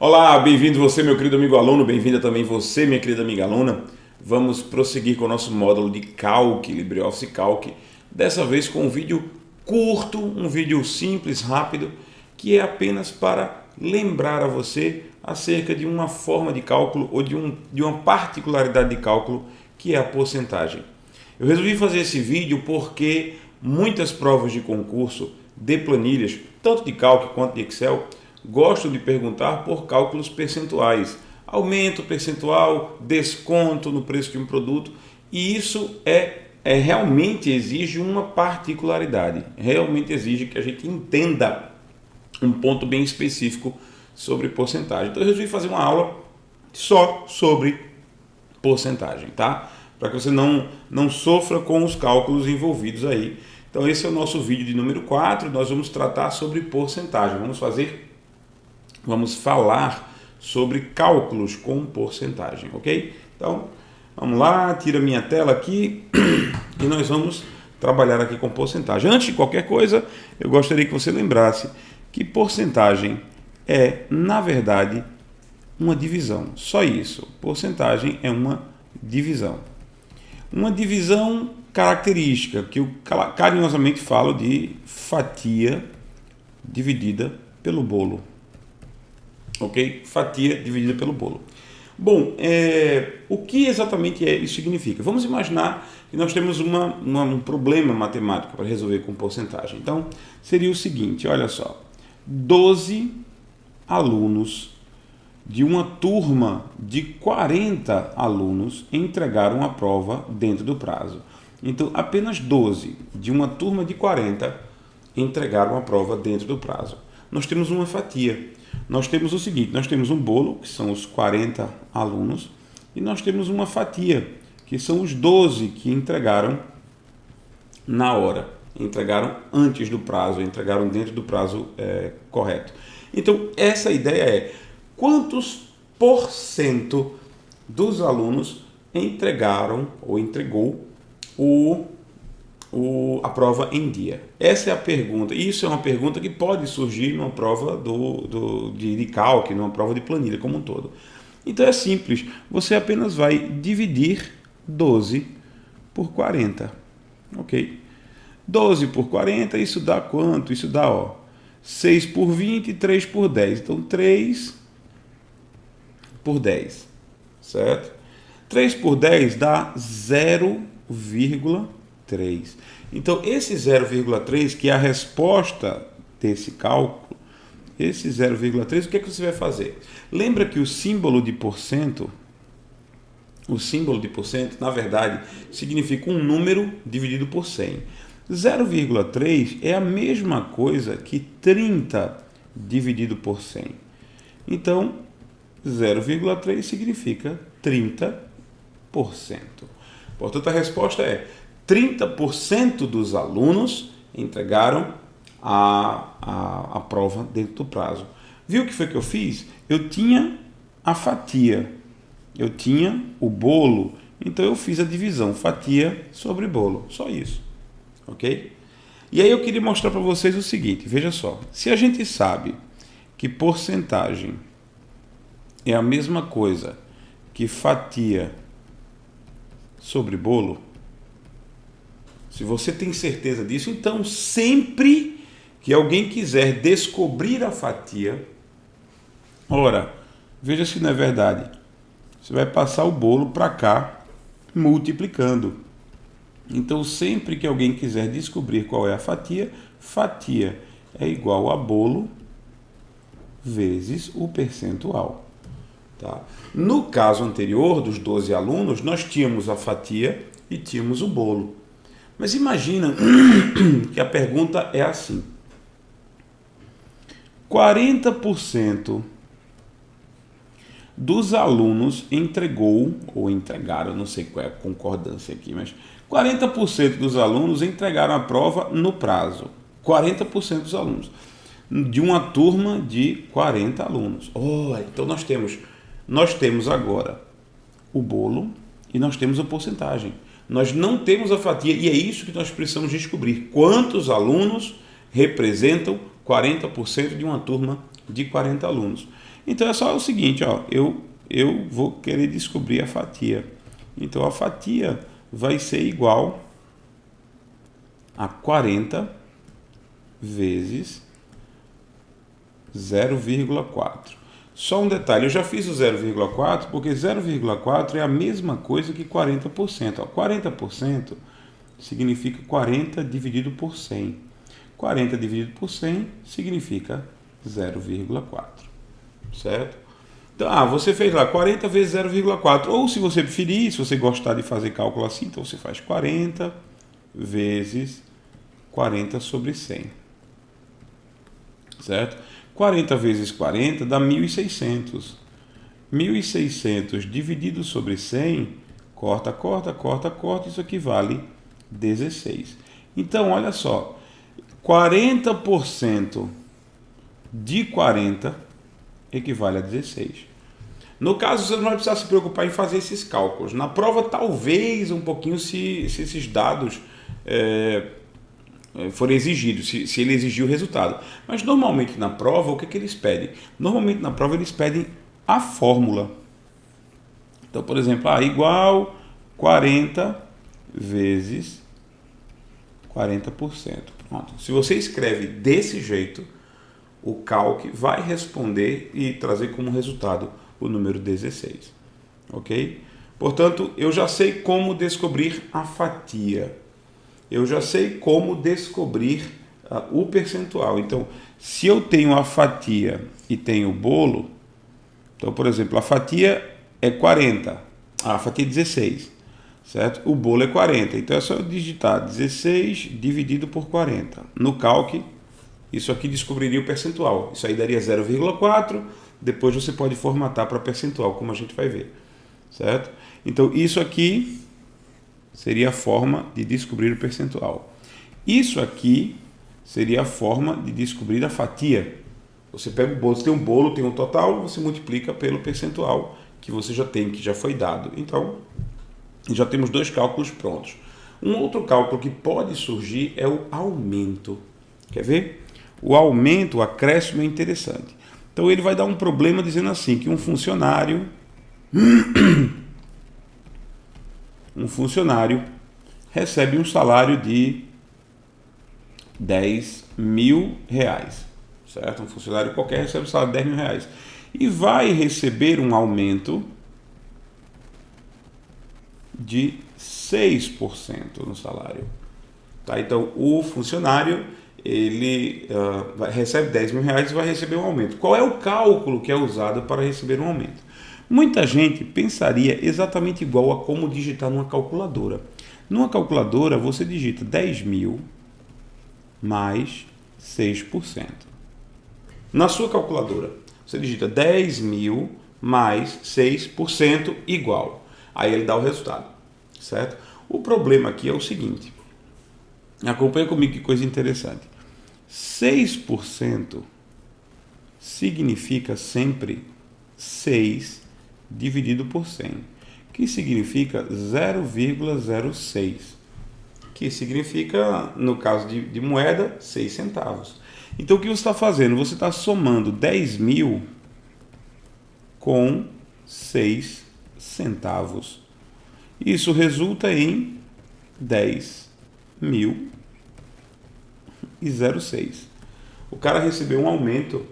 Olá, bem-vindo você, meu querido amigo aluno, bem-vinda também você, minha querida amiga aluna. Vamos prosseguir com o nosso módulo de Calc, LibreOffice Calc, dessa vez com um vídeo curto, um vídeo simples, rápido, que é apenas para lembrar a você acerca de uma forma de cálculo ou de uma particularidade de cálculo, que é a porcentagem. Eu resolvi fazer esse vídeo porque muitas provas de concurso de planilhas, tanto de Calc quanto de Excel, gostam de perguntar por cálculos percentuais, aumento percentual, desconto no preço de um produto, e isso realmente exige uma particularidade, realmente exige que a gente entenda um ponto bem específico sobre porcentagem. Então eu resolvi fazer uma aula só sobre porcentagem, tá? Para que você não sofra com os cálculos envolvidos aí. Então esse é o nosso vídeo de número 4, nós vamos tratar sobre porcentagem, vamos falar sobre cálculos com porcentagem, ok? Então, vamos lá, tira minha tela aqui e nós vamos trabalhar aqui com porcentagem. Antes de qualquer coisa, eu gostaria que você lembrasse que porcentagem é, na verdade, uma divisão. Só isso. Porcentagem é uma divisão. Uma divisão característica, que eu carinhosamente falo de fatia dividida pelo bolo. Ok? Fatia dividida pelo bolo. Bom, o que exatamente isso significa? Vamos imaginar que nós temos um problema matemático para resolver com porcentagem. Então, seria o seguinte, olha só. 12 alunos de uma turma de 40 alunos entregaram a prova dentro do prazo. Então, apenas 12 de uma turma de 40 entregaram a prova dentro do prazo. Nós temos uma fatia. Nós temos o seguinte, nós temos um bolo, que são os 40 alunos, e nós temos uma fatia, que são os 12 que entregaram na hora, entregaram antes do prazo, entregaram dentro do prazo correto. Então, essa ideia é quantos por cento dos alunos entregaram ou entregou a prova em dia. Essa é a pergunta. Isso é uma pergunta que pode surgir numa prova de Calc, numa prova de planilha como um todo. Então é simples. Você apenas vai dividir 12 por 40. Ok? 12 por 40, isso dá quanto? Isso dá 6 por 20 e 3 por 10. Então 3 por 10. Certo? 3 por 10 dá 0,3. Então, esse 0,3, que é a resposta desse cálculo, esse 0,3, o que é que você vai fazer? Lembra que o símbolo de porcento, na verdade, significa um número dividido por 100. 0,3 é a mesma coisa que 30 dividido por 100. Então, 0,3 significa 30%. Portanto, a resposta é 30% dos alunos entregaram a prova dentro do prazo. Viu o que foi que eu fiz? Eu tinha a fatia, eu tinha o bolo, então eu fiz a divisão, fatia sobre bolo, só isso, ok? E aí eu queria mostrar para vocês o seguinte, veja só, se a gente sabe que porcentagem é a mesma coisa que fatia sobre bolo, se você tem certeza disso, então sempre que alguém quiser descobrir a fatia, ora, veja se não é verdade, você vai passar o bolo para cá multiplicando. Então sempre que alguém quiser descobrir qual é a fatia, fatia é igual a bolo vezes o percentual. Tá? No caso anterior dos 12 alunos, nós tínhamos a fatia e tínhamos o bolo. Mas imagina que a pergunta é assim: 40% dos alunos entregou, ou entregaram, não sei qual é a concordância aqui, mas 40% dos alunos entregaram a prova no prazo. 40% dos alunos. De uma turma de 40 alunos. Então nós temos agora o bolo e nós temos a porcentagem. Nós não temos a fatia e é isso que nós precisamos descobrir. Quantos alunos representam 40% de uma turma de 40 alunos. Então é só o seguinte, ó, eu vou querer descobrir a fatia. Então a fatia vai ser igual a 40 vezes 0,4. Só um detalhe, eu já fiz o 0,4 porque 0,4 é a mesma coisa que 40%. Ó, 40% significa 40 dividido por 100. 40 dividido por 100 significa 0,4. Certo? Então, você fez lá 40 vezes 0,4. Ou se você preferir, se você gostar de fazer cálculo assim, então você faz 40 vezes 40 sobre 100. Certo? 40 vezes 40 dá 1.600. 1.600 dividido sobre 100, corta, isso aqui vale 16. Então, olha só, 40% de 40 equivale a 16. No caso, você não vai precisar se preocupar em fazer esses cálculos. Na prova, talvez um pouquinho se esses dados forem exigidos, se ele exigir o resultado. Mas normalmente na prova, o que eles pedem? Normalmente na prova eles pedem a fórmula. Então, por exemplo, igual 40 vezes 40%. Pronto. Se você escreve desse jeito, o Calc vai responder e trazer como resultado o número 16. Ok? Portanto, eu já sei como descobrir a fatia. Eu já sei como descobrir o percentual. Então, se eu tenho a fatia e tenho o bolo, então, por exemplo, a fatia é 40, a fatia é 16, certo? O bolo é 40, então é só eu digitar 16 dividido por 40. No Calc, isso aqui descobriria o percentual. Isso aí daria 0,4, depois você pode formatar para percentual, como a gente vai ver, certo? Então, isso aqui seria a forma de descobrir o percentual. Isso aqui seria a forma de descobrir a fatia. Você pega o bolo, você tem um bolo, tem um total, você multiplica pelo percentual que você já tem, que já foi dado. Então, já temos dois cálculos prontos. Um outro cálculo que pode surgir é o aumento. Quer ver? O aumento, o acréscimo é interessante. Então, ele vai dar um problema dizendo assim, que um funcionário recebe um salário de 10 mil reais, certo? Um funcionário qualquer recebe um salário de 10 mil reais e vai receber um aumento de 6% no salário. Tá? Então, o funcionário ele recebe 10 mil reais e vai receber um aumento. Qual é o cálculo que é usado para receber um aumento? Muita gente pensaria exatamente igual a como digitar numa calculadora. Numa calculadora, você digita 10 mil mais 6%. Na sua calculadora, você digita 10 mil mais 6% igual. Aí ele dá o resultado, certo? O problema aqui é o seguinte. Acompanha comigo que coisa interessante. 6% significa sempre 6 dividido por 100, que significa 0,06, que significa, no caso de moeda, 6 centavos. Então, o que você está fazendo? Você está somando 10 mil com 6 centavos. Isso resulta em 10 mil e 0,6. O cara recebeu um aumento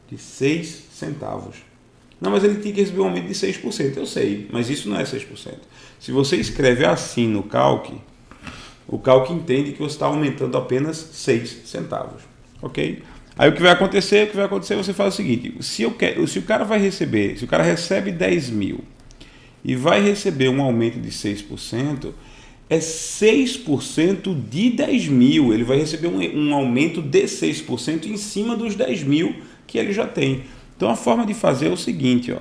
de 6 centavos. Não, mas ele tinha que receber um aumento de 6%. Eu sei, mas isso não é 6%. Se você escreve assim no Calc, o Calc entende que você está aumentando apenas 6 centavos. Ok? Aí o que vai acontecer? Você faz o seguinte: se o cara recebe 10 mil e vai receber um aumento de 6%, é 6% de 10 mil. Ele vai receber um aumento de 6% em cima dos 10 mil que ele já tem. Então, a forma de fazer é o seguinte, ó,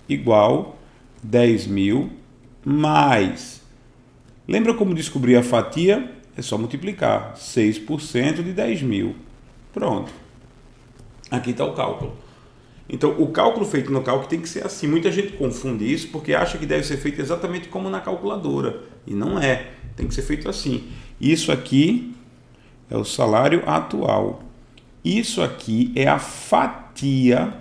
igual 10 mil mais. Lembra como descobrir a fatia? É só multiplicar 6% de 10 mil. Pronto. Aqui está o cálculo. Então, o cálculo feito no Calc tem que ser assim. Muita gente confunde isso porque acha que deve ser feito exatamente como na calculadora. E não é. Tem que ser feito assim. Isso aqui é o salário atual. Isso aqui é a fatia fatia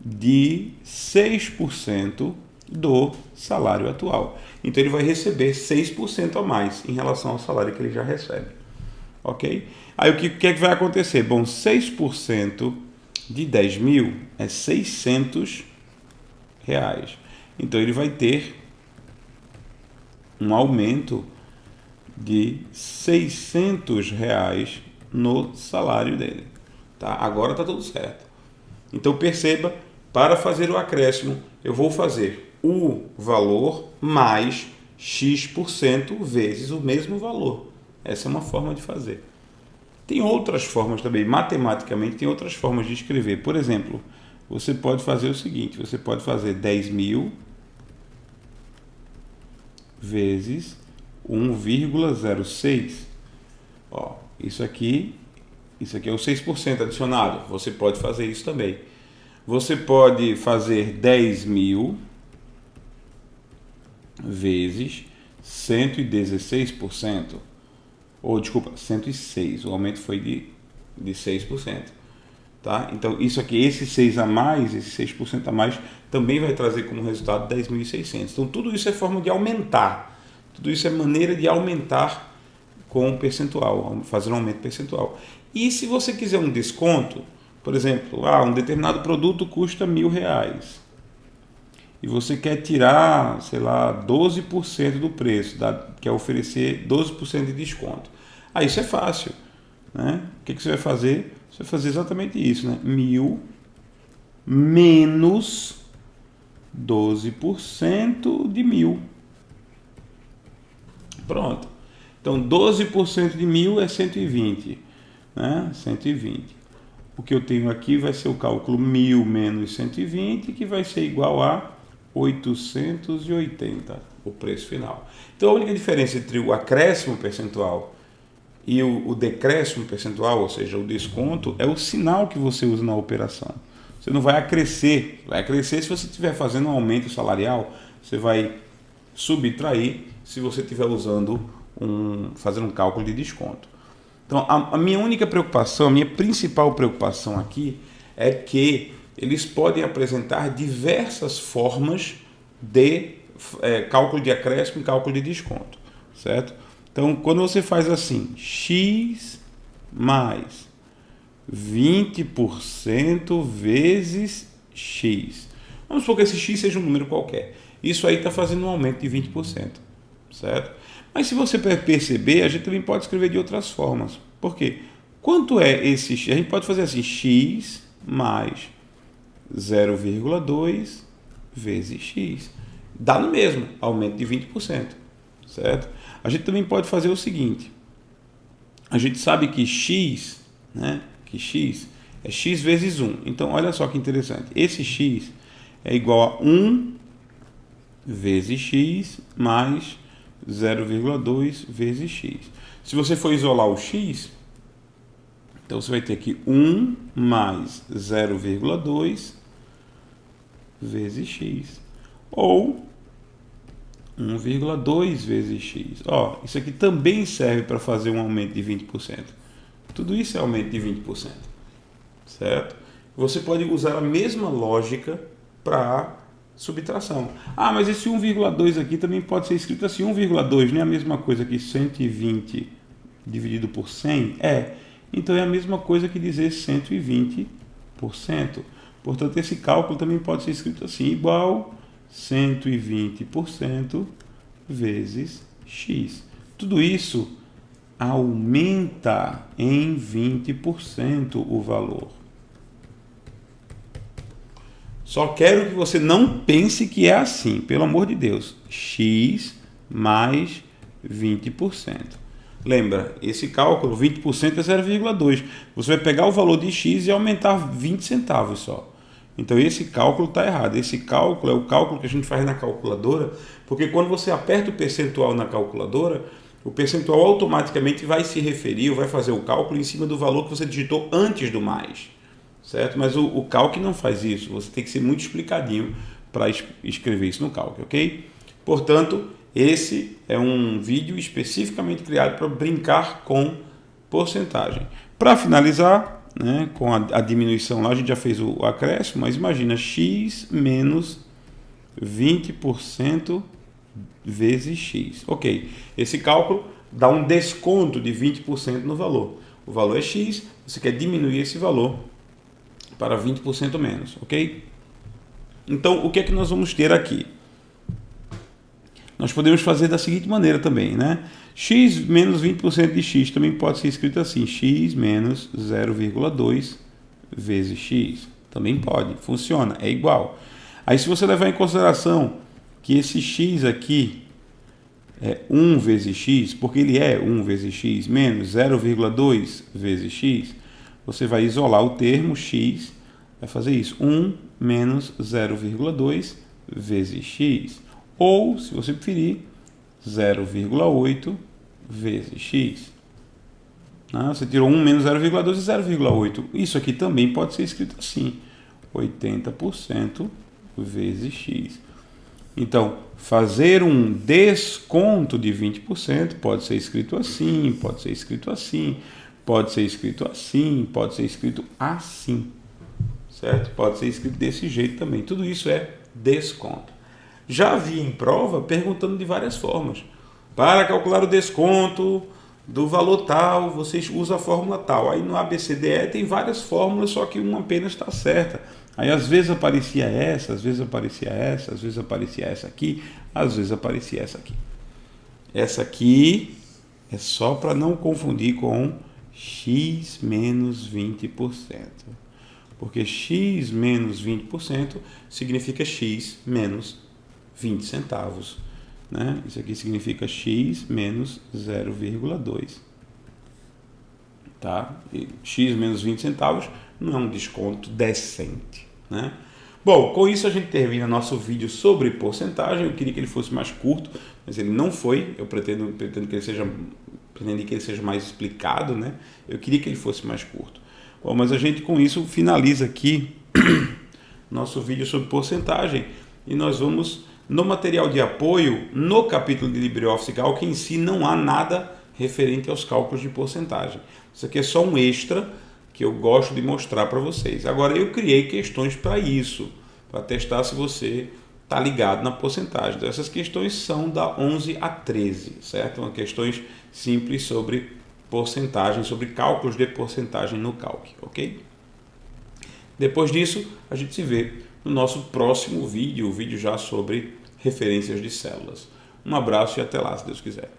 de 6% do salário atual. Então ele vai receber 6% a mais em relação ao salário que ele já recebe. Ok? Aí o que é que vai acontecer? Bom, 6% de 10 mil é 600 reais. Então ele vai ter um aumento de 600 reais no salário dele. Tá? Agora está tudo certo. Então perceba, para fazer o acréscimo, eu vou fazer o valor mais X% vezes o mesmo valor. Essa é uma forma de fazer. Tem outras formas também, matematicamente tem outras formas de escrever. Por exemplo, você pode fazer o seguinte, você pode fazer 10 mil vezes 1,06. Ó, isso aqui é o 6% adicionado. Você pode fazer isso também. Você pode fazer 10 mil vezes 116%. Ou, desculpa, 106. O aumento foi de 6%. Tá? Então, isso aqui, esse 6 a mais, esse 6% a mais, também vai trazer como resultado 10.600. Então, tudo isso é forma de aumentar. Tudo isso é maneira de aumentar com percentual, fazer um aumento percentual. E se você quiser um desconto, por exemplo, um determinado produto custa R$1.000 e você quer tirar, sei lá, 12% do preço, quer oferecer 12% de desconto. Aí isso é fácil, né? O que você vai fazer? Você vai fazer exatamente isso, né? 1.000 menos 12% de 1.000. Pronto. Então, 12% de 1.000 é 120, né? 120. O que eu tenho aqui vai ser o cálculo 1.000 menos 120, que vai ser igual a 880, o preço final. Então, a única diferença entre o acréscimo percentual e o decréscimo percentual, ou seja, o desconto, é o sinal que você usa na operação. Você não vai acrescer. Vai acrescer se você estiver fazendo um aumento salarial, você vai subtrair se você estiver fazendo um cálculo de desconto. Então, a minha única preocupação, a minha principal preocupação aqui é que eles podem apresentar diversas formas de cálculo de acréscimo e cálculo de desconto, certo? Então, quando você faz assim, x mais 20% vezes x. Vamos supor que esse x seja um número qualquer. Isso aí está fazendo um aumento de 20%, certo? Mas se você perceber, a gente também pode escrever de outras formas. Por quê? Quanto é esse x? A gente pode fazer assim, x mais 0,2 vezes x. Dá no mesmo, aumento de 20%, certo? A gente também pode fazer o seguinte. A gente sabe que x, né? Que x é x vezes 1. Então, olha só que interessante. Esse x é igual a 1 vezes x mais 0,2 vezes x. Se você for isolar o x, então você vai ter que 1 mais 0,2 vezes x. Ou 1,2 vezes x. Isso aqui também serve para fazer um aumento de 20%. Tudo isso é aumento de 20%. Certo? Você pode usar a mesma lógica para subtração. Mas esse 1,2 aqui também pode ser escrito assim. 1,2 não é a mesma coisa que 120 dividido por 100? Então é a mesma coisa que dizer 120%. Portanto, esse cálculo também pode ser escrito assim, igual 120% vezes x. Tudo isso aumenta em 20% o valor. Só quero que você não pense que é assim, pelo amor de Deus. X mais 20%. Lembra, esse cálculo, 20% é 0,2. Você vai pegar o valor de x e aumentar 20 centavos só. Então esse cálculo está errado. Esse cálculo é o cálculo que a gente faz na calculadora, porque quando você aperta o percentual na calculadora, o percentual automaticamente vai se referir, ou vai fazer o cálculo em cima do valor que você digitou antes do mais. Certo? Mas o cálculo não faz isso. Você tem que ser muito explicadinho para escrever isso no cálculo, ok? Portanto, esse é um vídeo especificamente criado para brincar com porcentagem. Para finalizar, né, com a diminuição lá, a gente já fez o acréscimo, mas imagina x menos 20% vezes x. Ok, esse cálculo dá um desconto de 20% no valor. O valor é x, você quer diminuir esse valor para 20% menos, ok? Então, o que é que nós vamos ter aqui? Nós podemos fazer da seguinte maneira também, né? X menos 20% de x também pode ser escrito assim, x menos 0,2 vezes x. Também pode, funciona, é igual. Aí se você levar em consideração que esse x aqui é 1 vezes x, porque ele é 1 vezes x menos 0,2 vezes x, você vai isolar o termo x, vai fazer isso, 1 menos 0,2 vezes x. Ou, se você preferir, 0,8 vezes x. Você tirou 1 menos 0,2 e 0,8. Isso aqui também pode ser escrito assim, 80% vezes x. Então, fazer um desconto de 20% pode ser escrito assim, pode ser escrito assim, pode ser escrito assim, pode ser escrito assim, certo? Pode ser escrito desse jeito também. Tudo isso é desconto. Já vi em prova perguntando de várias formas. Para calcular o desconto do valor tal, vocês usam a fórmula tal. Aí no ABCDE tem várias fórmulas, só que uma apenas está certa. Aí às vezes aparecia essa, às vezes aparecia essa, às vezes aparecia essa aqui, às vezes aparecia essa aqui. Essa aqui é só para não confundir com x menos 20%. Porque x menos 20% significa x menos 20 centavos. Né? Isso aqui significa x menos 0,2. Tá? E x menos 20 centavos não é um desconto decente. Né? Bom, com isso a gente termina nosso vídeo sobre porcentagem. Eu queria que ele fosse mais curto, mas ele não foi. Eu pretendo que ele seja mais explicado, né? Eu queria que ele fosse mais curto. Bom, mas a gente com isso finaliza aqui nosso vídeo sobre porcentagem e nós vamos no material de apoio, no capítulo de LibreOffice Calc em si não há nada referente aos cálculos de porcentagem. Isso aqui é só um extra que eu gosto de mostrar para vocês. Agora eu criei questões para isso, para testar se você está ligado na porcentagem. Então, essas questões são da 11 a 13, certo? São questões simples sobre porcentagem, sobre cálculos de porcentagem no Calc, ok? Depois disso, a gente se vê no nosso próximo vídeo, o vídeo já sobre referências de células. Um abraço e até lá, se Deus quiser.